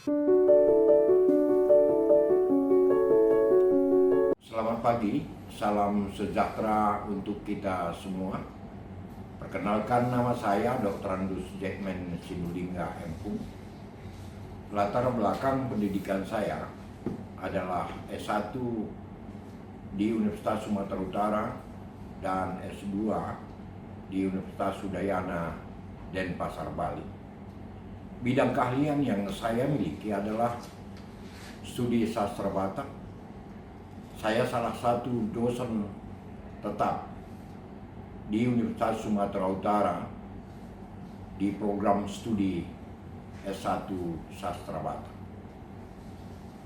Selamat pagi, salam sejahtera untuk kita semua. Perkenalkan, nama saya Dr. Andus Jackman Sinulinga M.Pung. Latar belakang pendidikan saya adalah S1 di Universitas Sumatera Utara dan S2 di Universitas Udayana Denpasar, Bali. Bidang keahlian yang saya miliki adalah studi sastra Batak. Saya salah satu dosen tetap di Universitas Sumatera Utara di program studi S1 Sastra Batak.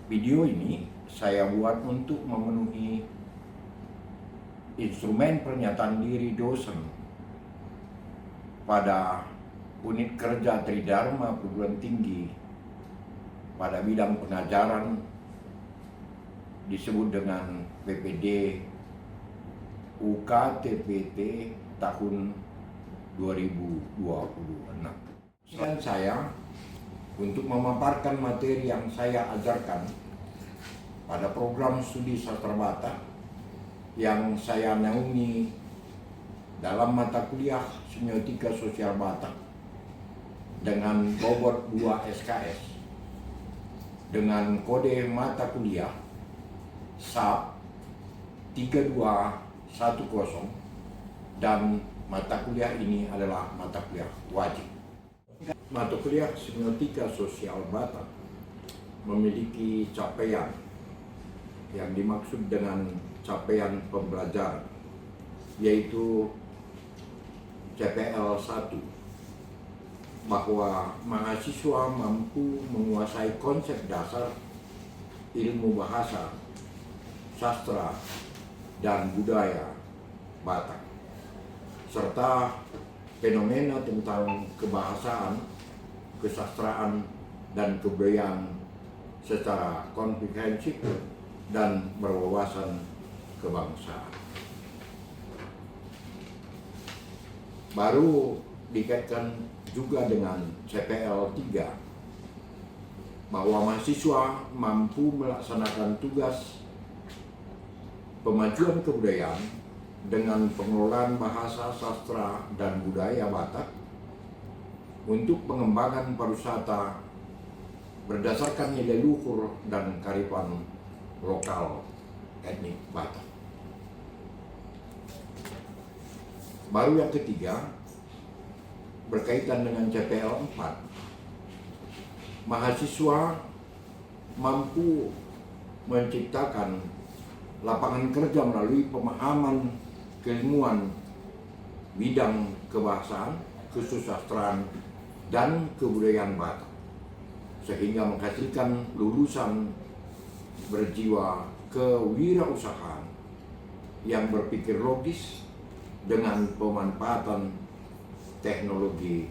Video ini saya buat untuk memenuhi instrumen pernyataan diri dosen pada unit kerja Tridharma Perguruan Tinggi pada bidang pengajaran disebut dengan PPD UKTPT tahun 2026. Dan saya untuk memaparkan materi yang saya ajarkan pada program studi sastra Batak yang saya naungi dalam mata kuliah Semiotika Sosial Batak dengan bobot 2 SKS dengan kode mata kuliah SAP 3210, dan mata kuliah ini adalah mata kuliah wajib. Mata kuliah Semiotika Sosial Batak memiliki capaian yang dimaksud dengan capaian pembelajaran, yaitu CPL 1, bahwa mahasiswa mampu menguasai konsep dasar ilmu bahasa, sastra, dan budaya Batak, serta fenomena tentang kebahasaan, kesastraan, dan kebudayaan secara komprehensif dan berwawasan kebangsaan. Baru dikaitkan juga dengan CPL 3, bahwa mahasiswa mampu melaksanakan tugas pemajuan kebudayaan dengan pengelolaan bahasa, sastra, dan budaya Batak untuk pengembangan pariwisata berdasarkan nilai luhur dan kearifan lokal etnik Batak. Baru yang ketiga, berkaitan dengan CPL 4, mahasiswa mampu menciptakan lapangan kerja melalui pemahaman keilmuan bidang kebahasaan, kesusastraan, dan kebudayaan Batak, sehingga menghasilkan lulusan berjiwa kewirausahaan yang berpikir logis dengan pemanfaatan teknologi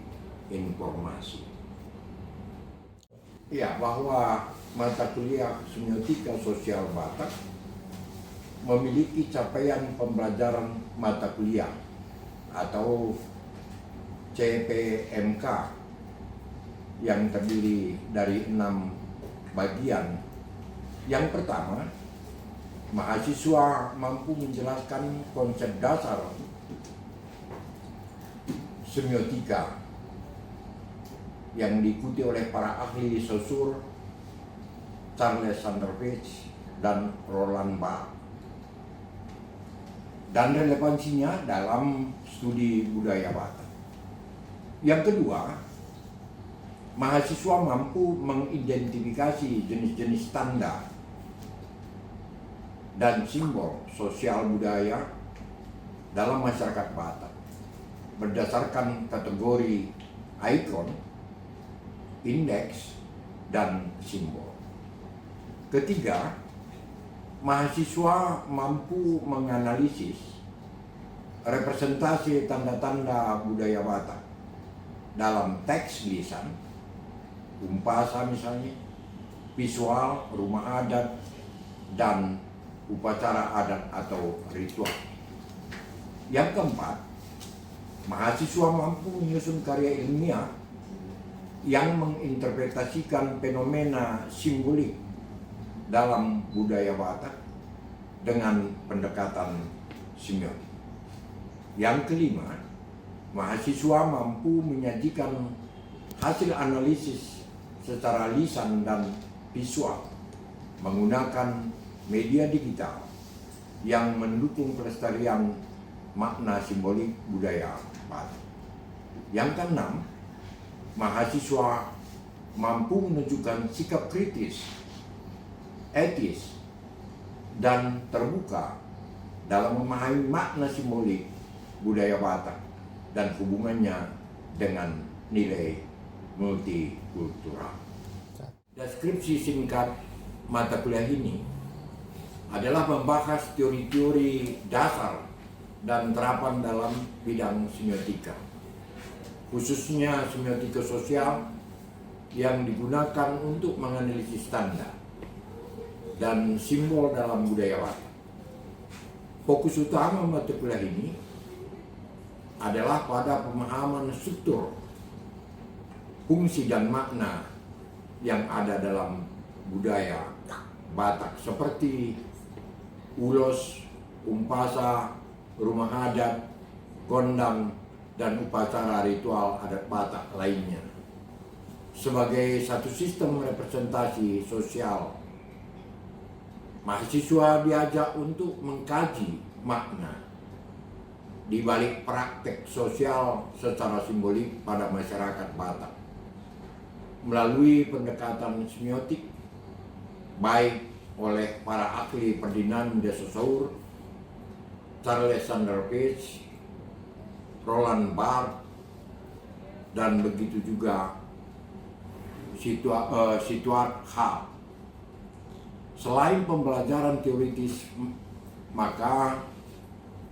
informasi. Ya, bahwa mata kuliah Semiotika Sosial Batak memiliki capaian pembelajaran mata kuliah atau CPMK yang terdiri dari 6 bagian. Yang pertama, mahasiswa mampu menjelaskan konsep dasar semiotika yang diikuti oleh para ahli Saussure, Charles Sandervich, dan Roland Barthes, dan relevansinya dalam studi budaya Batak. Yang kedua, mahasiswa mampu mengidentifikasi jenis-jenis tanda dan simbol sosial budaya dalam masyarakat Batak berdasarkan kategori ikon, indeks, dan simbol. Ketiga, mahasiswa mampu menganalisis representasi tanda-tanda budaya Batak dalam teks lisan, umpasa misalnya, visual, rumah adat, dan upacara adat atau ritual. Yang keempat, mahasiswa mampu menyusun karya ilmiah yang menginterpretasikan fenomena simbolik dalam budaya Batak dengan pendekatan semiotik. Yang kelima, mahasiswa mampu menyajikan hasil analisis secara lisan dan visual menggunakan media digital yang mendukung pelestarian makna simbolik budaya Batak. Yang keenam, mahasiswa mampu menunjukkan sikap kritis, etis, dan terbuka dalam memahami makna simbolik budaya Batak dan hubungannya dengan nilai multikultural. Deskripsi singkat mata kuliah ini adalah membahas teori-teori dasar dan terapan dalam bidang semiotika, khususnya semiotika sosial yang digunakan untuk menganalisis tanda dan simbol dalam budaya Batak. Fokus utama mata kuliah ini adalah pada pemahaman struktur, fungsi dan makna yang ada dalam budaya Batak seperti ulos, umpasa, rumah adat, gondang, dan upacara ritual adat Batak lainnya sebagai satu sistem representasi sosial. Mahasiswa diajak untuk mengkaji makna di balik praktek sosial secara simbolik pada masyarakat Batak melalui pendekatan semiotik, baik oleh para ahli Ferdinand de Saussure, Charles Sanders Peirce, Roland Barthes, dan begitu juga Stuart Hall. Selain pembelajaran teoritis, maka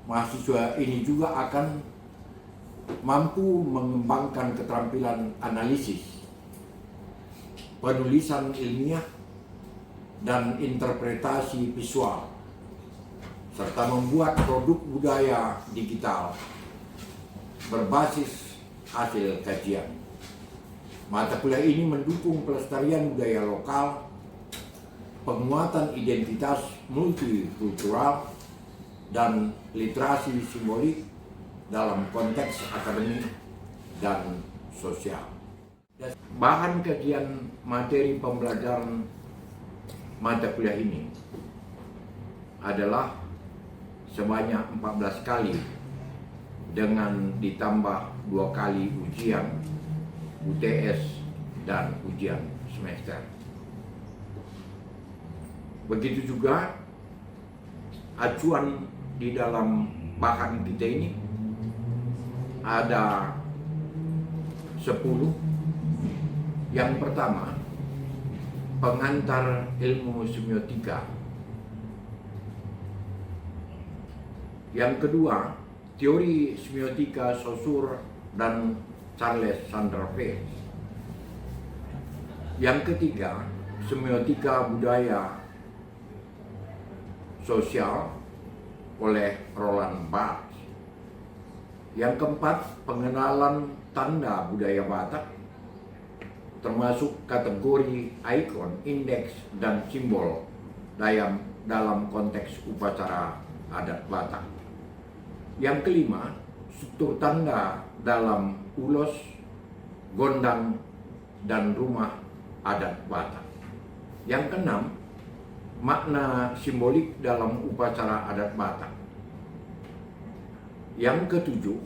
mahasiswa ini juga akan mampu mengembangkan keterampilan analisis, penulisan ilmiah, dan interpretasi visual, serta membuat produk budaya digital berbasis hasil kajian. Mata kuliah ini mendukung pelestarian budaya lokal, penguatan identitas multikultural, dan literasi simbolik dalam konteks akademik dan sosial. Bahan kajian materi pembelajaran mata kuliah ini adalah sebanyak 14 kali dengan ditambah 2 kali ujian UTS dan ujian semester. Begitu juga acuan di dalam bahan kita ini ada 10. Yang pertama, pengantar ilmu semiotika. Yang kedua, teori semiotika Saussure dan Charles Sanders Peirce. Yang ketiga, semiotika budaya sosial oleh Roland Barthes. Yang keempat, pengenalan tanda budaya Batak, termasuk kategori ikon, indeks, dan simbol dalam konteks upacara adat Batak. Yang kelima, struktur tanda dalam ulos, gondang, dan rumah adat Batak. Yang keenam, makna simbolik dalam upacara adat Batak. Yang ketujuh,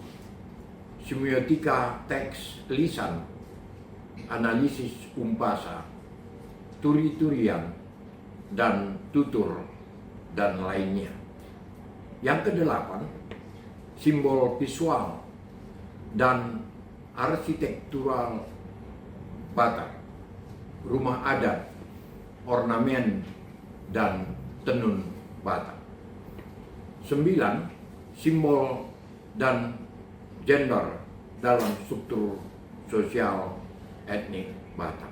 semiotika teks lisan, analisis umpasa, turi-turian, dan tutur, dan lainnya. Yang kedelapan, simbol visual dan arsitektural Batak, rumah adat, ornamen, dan tenun Batak. 9. Simbol dan gender dalam struktur sosial etnik Batak.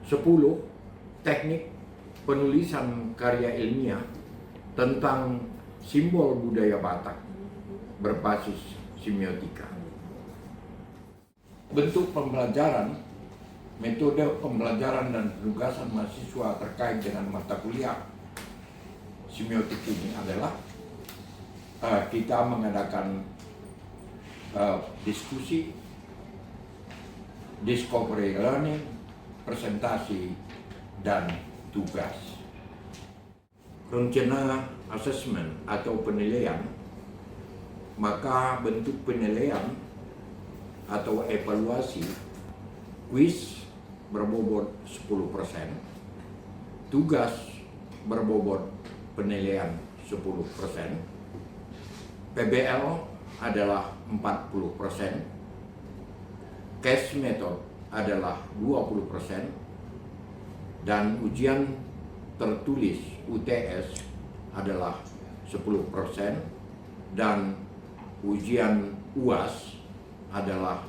10. Teknik penulisan karya ilmiah tentang simbol budaya Batak berbasis semiotika. bentuk pembelajaran, metode pembelajaran dan penugasan mahasiswa terkait dengan mata kuliah semiotik ini adalah kita mengadakan diskusi, discovery learning, presentasi, dan tugas. Rencana assessment atau penilaian, maka bentuk penilaian atau evaluasi kuis berbobot 10%, tugas berbobot penilaian 10%, PBL adalah 40%, case method adalah 20%, dan ujian tertulis UTS adalah 10%, dan ujian UAS adalah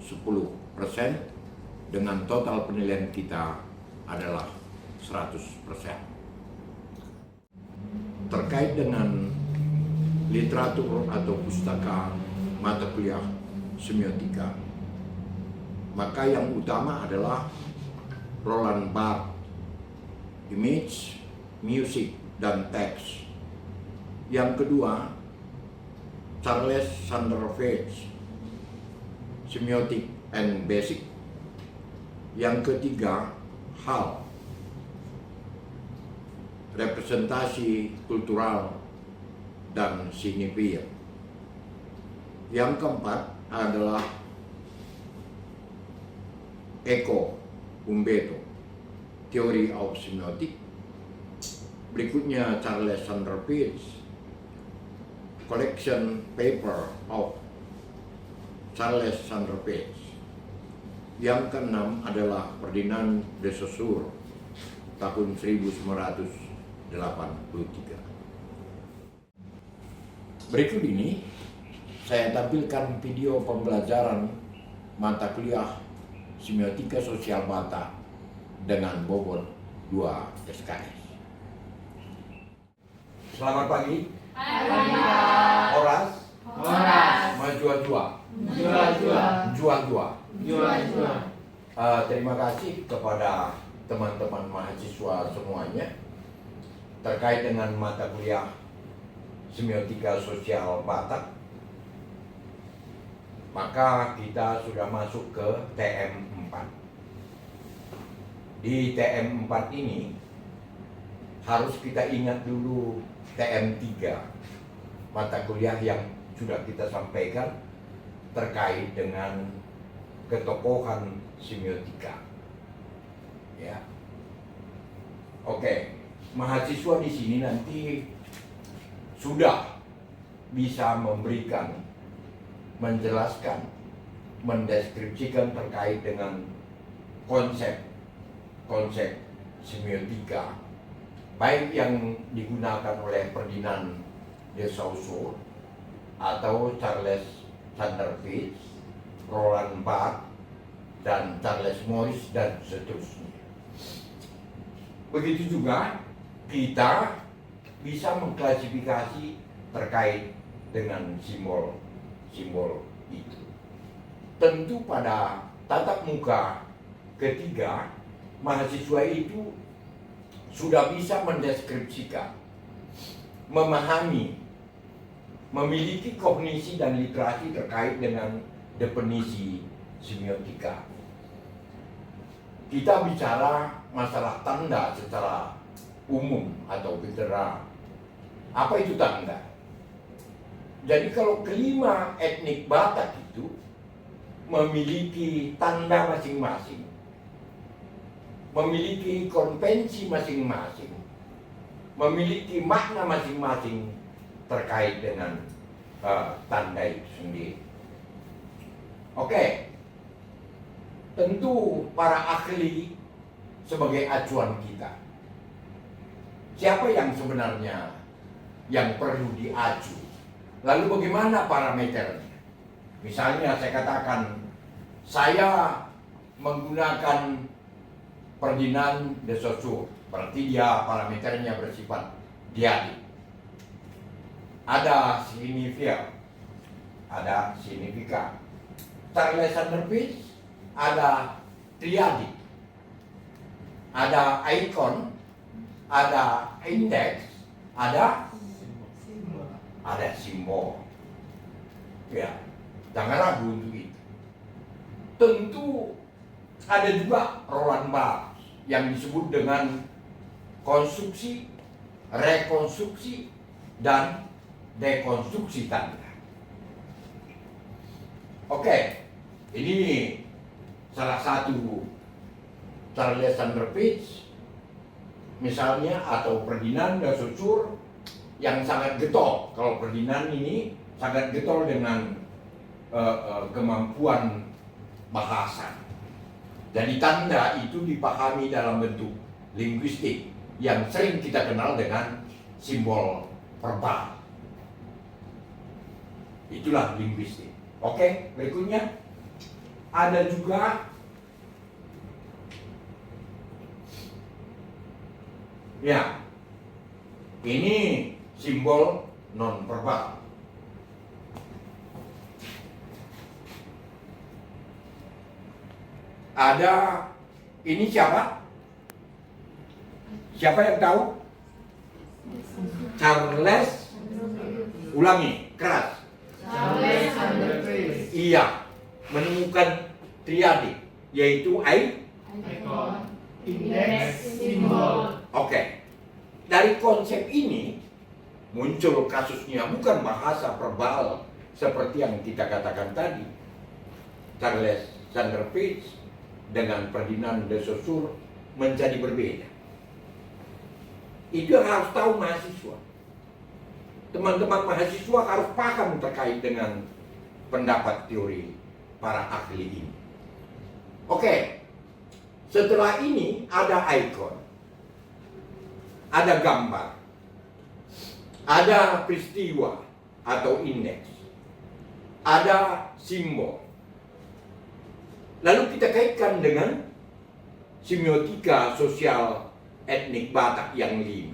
10%, dengan total penilaian kita adalah 100%. Terkait dengan literatur atau pustaka mata kuliah semiotika, maka yang utama adalah Roland Barthes, Image, Music, dan Text. Yang kedua, Charles Sanders Peirce, Semiotic and Basic. Yang ketiga, Hall, Representasi Kultural dan Signifier. Yang keempat adalah Eco Umberto, Theory of Semiotic. Berikutnya Charles Sanders Peirce, Collection Paper of Charles Sanders Peirce. Yang keenam adalah Ferdinand de Saussure tahun 1983. Berikut ini saya tampilkan video pembelajaran mata kuliah Semiotika Sosial Batak dengan bobot 2 SKS. Selamat pagi. Horas. Majua-jua. Jua-jua. Terima kasih kepada teman-teman mahasiswa semuanya terkait dengan mata kuliah Semiotika Sosial Batak. Maka kita sudah masuk ke TM4. Di TM4 ini harus kita ingat dulu TM3, mata kuliah yang sudah kita sampaikan terkait dengan ketokohan semiotika. Ya. Oke, mahasiswa di sini nanti sudah bisa memberikan, menjelaskan, mendeskripsikan terkait dengan konsep semiotika, baik yang digunakan oleh Ferdinand de Saussure atau Charles Sanders Peirce, Roland Barthes, dan Charles Morris, dan seterusnya. Begitu juga kita bisa mengklasifikasi terkait dengan simbol itu. Tentu pada tatap muka ketiga, mahasiswa itu sudah bisa mendeskripsikan, memahami, memiliki kognisi dan literasi terkait dengan definisi semiotika. Kita bicara masalah tanda secara umum atau general. Apa itu tanda? Jadi kalau kelima etnik Batak itu memiliki tanda masing-masing, memiliki konvensi masing-masing, memiliki makna masing-masing terkait dengan tanda itu sendiri. Oke, tentu para ahli sebagai acuan kita. Siapa yang sebenarnya yang perlu diacu? Lalu bagaimana parameternya? Misalnya saya katakan, saya menggunakan Ferdinand de Saussure, berarti dia parameternya bersifat diadik. Ada signifier, ada signifikan. Charles Peach ada triadik, ada icon, ada index, ada simbol. Ya, jangan ragu untuk itu. Tentu ada juga Roland Barthes yang disebut dengan konstruksi, rekonstruksi, dan dekonstruksi tanda. Oke, ini salah satu Charles Peach misalnya, atau Ferdinand de Saussure yang sangat getol. Kalau Ferdinand ini sangat getol dengan kemampuan bahasa. Jadi tanda itu dipahami dalam bentuk linguistik yang sering kita kenal dengan simbol verbal. Itulah linguistik. Oke, berikutnya ada juga ya, ini simbol non verbal. Ada ini siapa? Siapa yang tahu? Charles, ulangi keras. Charles Peach. Iya, menemukan triadik, yaitu Icon, index, simbol. Oke. Dari konsep ini muncul kasusnya bukan bahasa verbal seperti yang kita katakan tadi. Charles Peach dengan Ferdinand de Saussure menjadi berbeda. Itu harus tahu mahasiswa. Teman-teman mahasiswa harus paham terkait dengan pendapat teori para ahli ini. Oke, setelah ini ada icon, ada gambar, ada peristiwa atau indeks, ada simbol. Lalu kita kaitkan dengan semiotika sosial etnik Batak yang 5.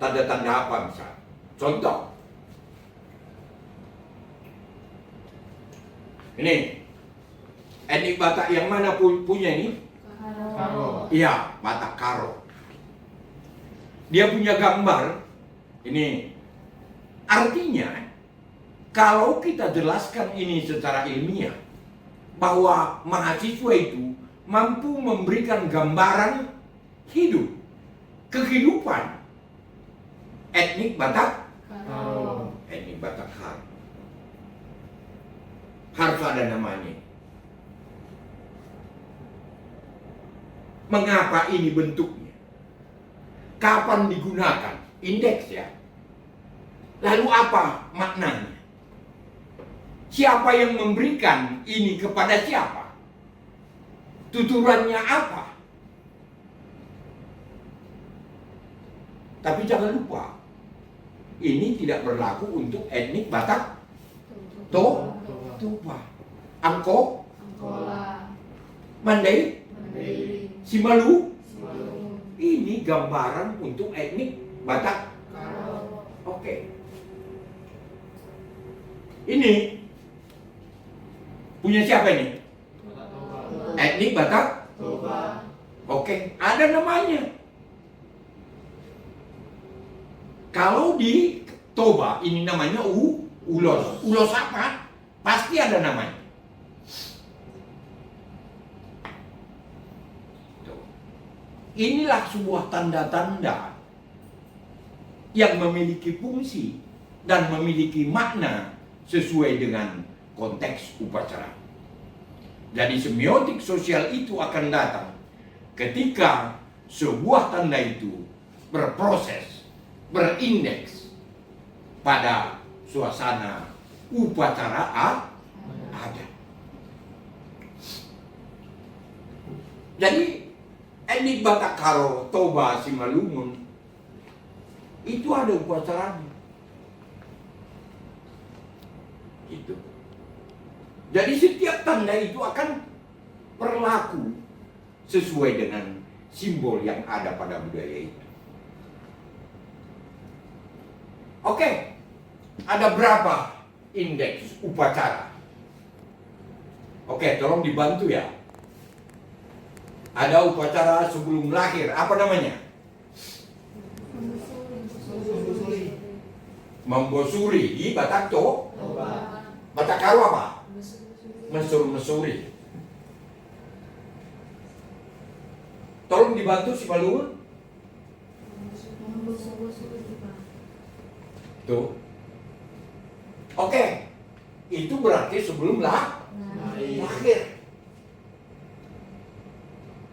Tanda-tanda apa misalnya? Contoh, ini etnik Batak yang mana punya ini? Karo. Iya, Batak Karo. Dia punya gambar. Ini artinya kalau kita jelaskan ini secara ilmiah, bahwa mahasiswa itu mampu memberikan gambaran hidup, kehidupan etnik Batak Karo. Etnik Batak Karo. Harus ada namanya. Mengapa ini bentuknya? Kapan digunakan? Indeks ya. Lalu apa maknanya? Siapa yang memberikan ini kepada siapa? Tuturannya apa? Tapi jangan lupa, ini tidak berlaku untuk etnik Batak Toba, Angko, Angkola. Mandai, Mandailing. Simalu. Simalungun. Ini gambaran untuk etnik Batak. Karo. Oke. Ini punya siapa ini? Etnik Batak. Toba. Oke, ada namanya. Kalau di Toba ini namanya ulos. Ulos apa? Pasti ada namanya. Inilah sebuah tanda-tanda yang memiliki fungsi dan memiliki makna sesuai dengan konteks upacara. Jadi semiotik sosial itu akan datang ketika sebuah tanda itu berproses, berindeks pada suasana upacara adat. Jadi etnik Batak Karo, Toba, Simalungun itu ada upacaranya. Itu. Jadi setiap tanda itu akan berlaku sesuai dengan simbol yang ada pada budaya itu. Oke, ada berapa indeks upacara? Oke, tolong dibantu ya. Ada upacara sebelum lahir, apa namanya? Membosuri di Batak to. Batak Karo apa? Mesur-mesuri. Tolong dibantu si Balun. Tuh. Oke. Itu berarti sebelum lahir.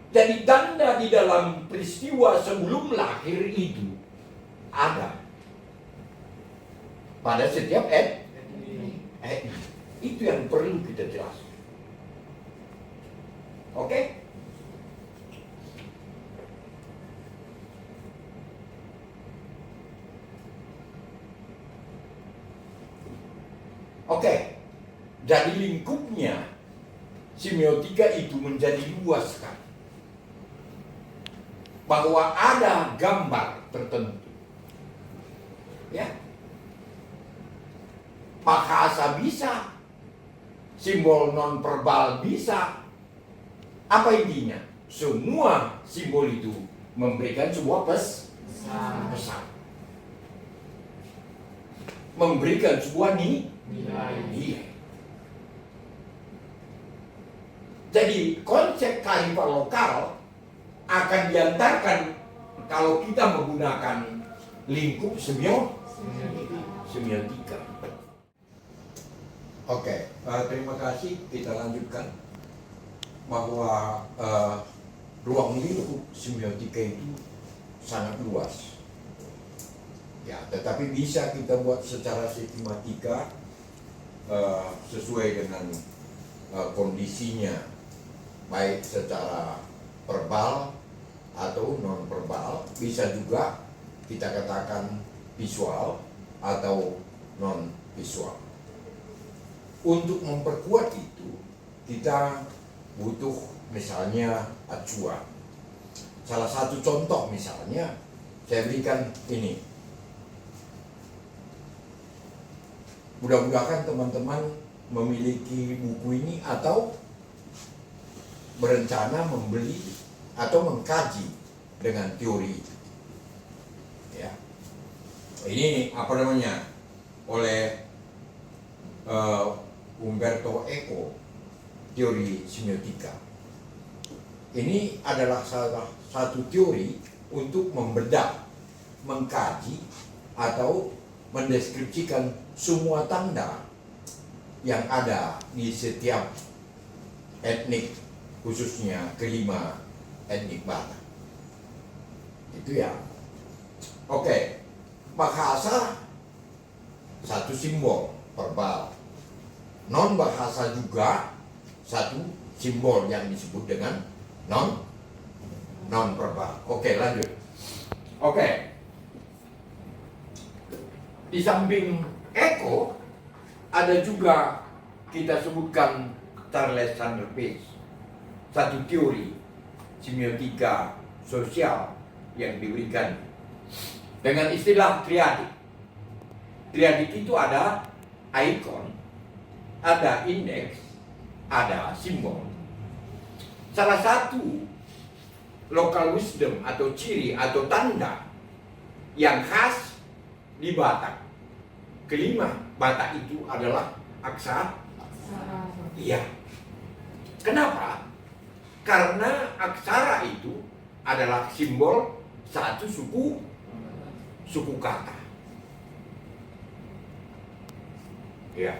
Jadi tanda di dalam peristiwa sebelum lahir itu ada pada setiap itu yang perlu kita jelaskan. Oke? Oke. Jadi lingkupnya semiotika itu menjadi luas kan. Bahwa ada gambar tertentu. Ya. Bahasa bisa, simbol non verbal bisa. Apa intinya? Semua simbol itu memberikan sebuah pesan. Memberikan sebuah nilai. Jadi konsep kearifan lokal akan diantarkan kalau kita menggunakan lingkup semiotika. Oke, terima kasih. Kita lanjutkan bahwa ruang lingkup semiotika itu sangat luas. Ya, tetapi bisa kita buat secara sistematika sesuai dengan kondisinya, baik secara verbal atau non verbal. Bisa juga kita katakan visual atau non visual. Untuk memperkuat itu, kita butuh misalnya acuan. Salah satu contoh misalnya, saya berikan ini. Mudah-mudahan teman-teman memiliki buku ini atau berencana membeli atau mengkaji dengan teori. Ya. Ini apa namanya? Oleh Umberto Eco, teori semiotika. Ini adalah salah satu teori untuk membedah, mengkaji atau mendeskripsikan semua tanda yang ada di setiap etnik, khususnya kelima etnik Batak. Itu ya. Oke, bahasa satu simbol verbal. Non bahasa juga satu simbol yang disebut dengan non verbal. Oke, lanjut. Oke. Di samping Eco ada juga kita sebutkan Charles Sanders Peirce, satu teori semiotika sosial yang diberikan dengan istilah triadik. Triadik itu ada ikon, ada indeks, ada simbol. Salah satu local wisdom atau ciri atau tanda yang khas di Batak, kelima Batak itu adalah aksara. Iya. Kenapa? Karena aksara itu adalah simbol satu suku kata. Ya.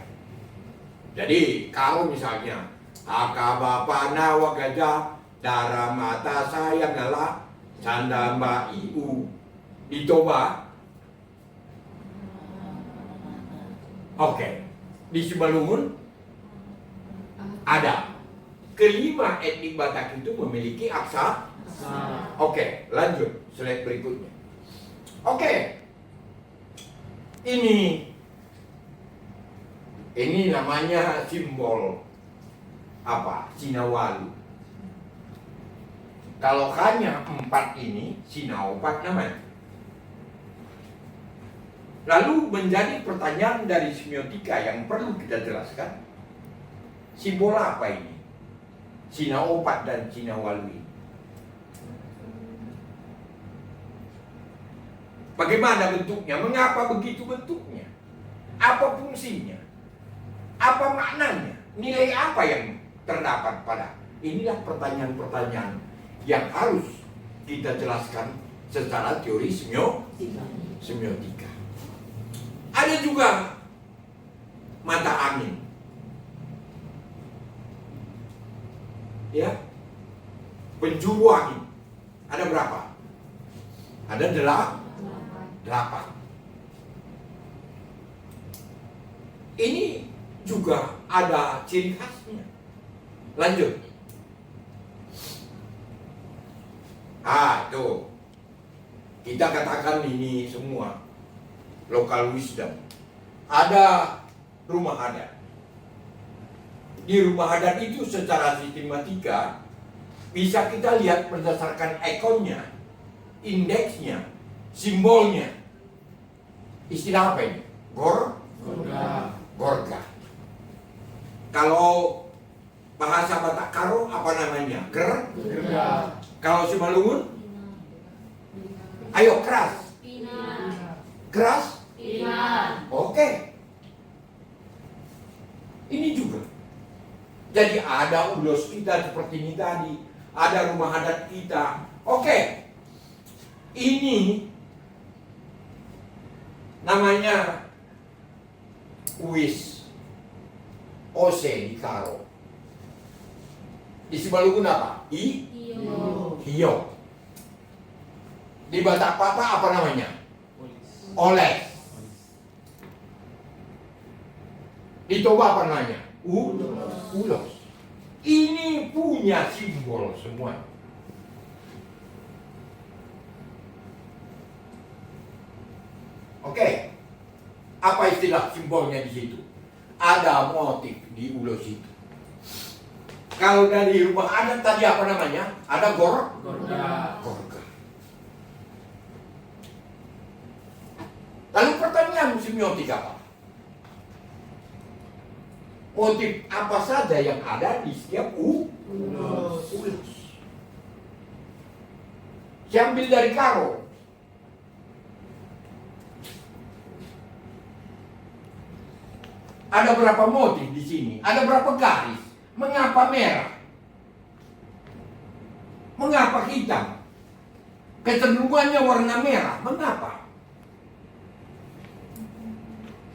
Jadi kalau misalnya Akabapana wagaja dara mata sayang adalah canda mbak iu ditoba. Oke. Di Simalungun ada kelima etnik Batak itu memiliki aksara. Oke, lanjut slide berikutnya. Oke. Ini namanya simbol apa? Sinawalu. Kalau hanya 4 ini, Sinaopat namanya. Lalu menjadi pertanyaan dari semiotika yang perlu kita jelaskan. Simbol apa ini? Cina Opat dan Cina Walui. Bagaimana bentuknya? Mengapa begitu bentuknya? Apa fungsinya? Apa maknanya? Nilai apa yang terdapat pada? Inilah pertanyaan-pertanyaan yang harus kita jelaskan secara teori semiotika. Ada juga mata angin. Ya. Penjuru angin. Ada berapa? Ada 8. Ini juga ada ciri khasnya. Lanjut. Tuh. Kita katakan ini semua local wisdom. Ada rumah adat. Di rumah adat itu secara sistematika bisa kita lihat berdasarkan ikonnya, indeksnya, simbolnya. Istilah apa ini? Gorga. Kalau bahasa Batak Karo apa namanya? Gerga. Kalau Simalungun? Ayo keras. Pina. Keras? Pina. Oke. Ini juga. Jadi ada ulos kita seperti ini tadi. Ada rumah adat kita. Oke. Ini namanya Uis Ose di Karo. Di Simalungun apa? Iyo. Hio. Di Batak Papa apa namanya? Oles. Di Toba apa namanya? Ulos. Ini punya simbol semua. Oke. Apa istilah simbolnya di situ? Ada motif di ulos itu. Kalau dari rumah adat tadi apa namanya? Ada gorga. Lalu pertanyaan semiotik apa? Motif apa saja yang ada di setiap ulos? Saya ambil dari Karo. Ada berapa motif di sini? Ada berapa garis? Mengapa merah? Mengapa hitam? Kecenderungannya warna merah. Mengapa?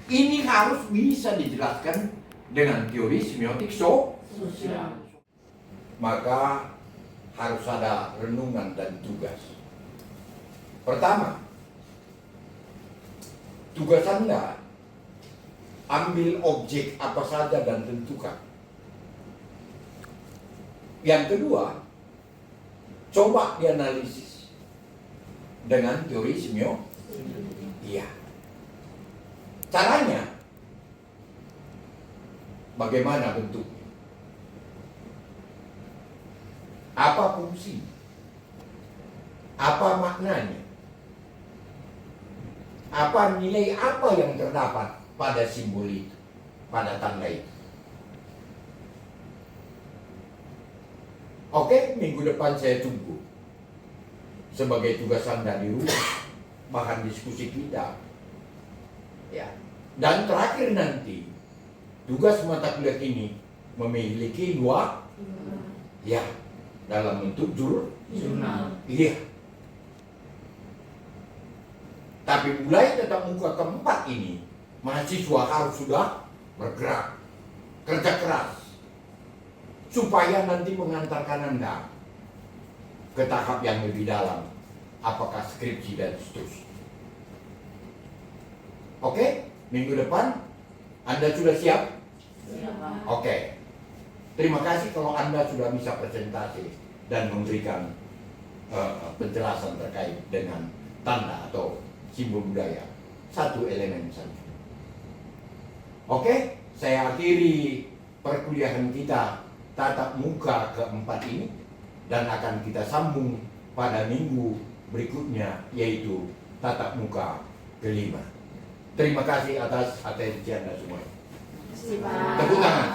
Ini harus bisa dijelaskan dengan teori semiotik Sosial. Maka harus ada renungan dan tugas. Pertama, tugas Anda ambil objek apa saja dan tentukan. Yang kedua, coba dianalisis dengan teori semiotik. Iya. Caranya, bagaimana bentuknya? Apa fungsi? Apa maknanya? Apa nilai apa yang terdapat pada simbol itu, pada tanda itu? Oke, minggu depan saya tunggu sebagai tugas Anda di rumah, bahan diskusi kita. Ya. Dan terakhir nanti, tugas mata kuliah ini memiliki dua, ya, dalam bentuk Jurnal. iya. Tapi mulai tetap muka keempat ini, mahasiswa harus sudah bergerak, kerja keras, supaya nanti mengantarkan Anda ke tahap yang lebih dalam, apakah skripsi dan seterusnya. Oke, minggu depan Anda sudah siap? Siapa? Oke. Terima kasih kalau Anda sudah bisa presentasi dan memberikan penjelasan terkait dengan tanda atau simbol budaya. Satu elemen saja. Oke, saya akhiri perkuliahan kita tatap muka keempat ini dan akan kita sambung pada minggu berikutnya, yaitu tatap muka kelima. Terima kasih atas atensi Anda semua. Terima kasih, Pak. Tepuk tangan.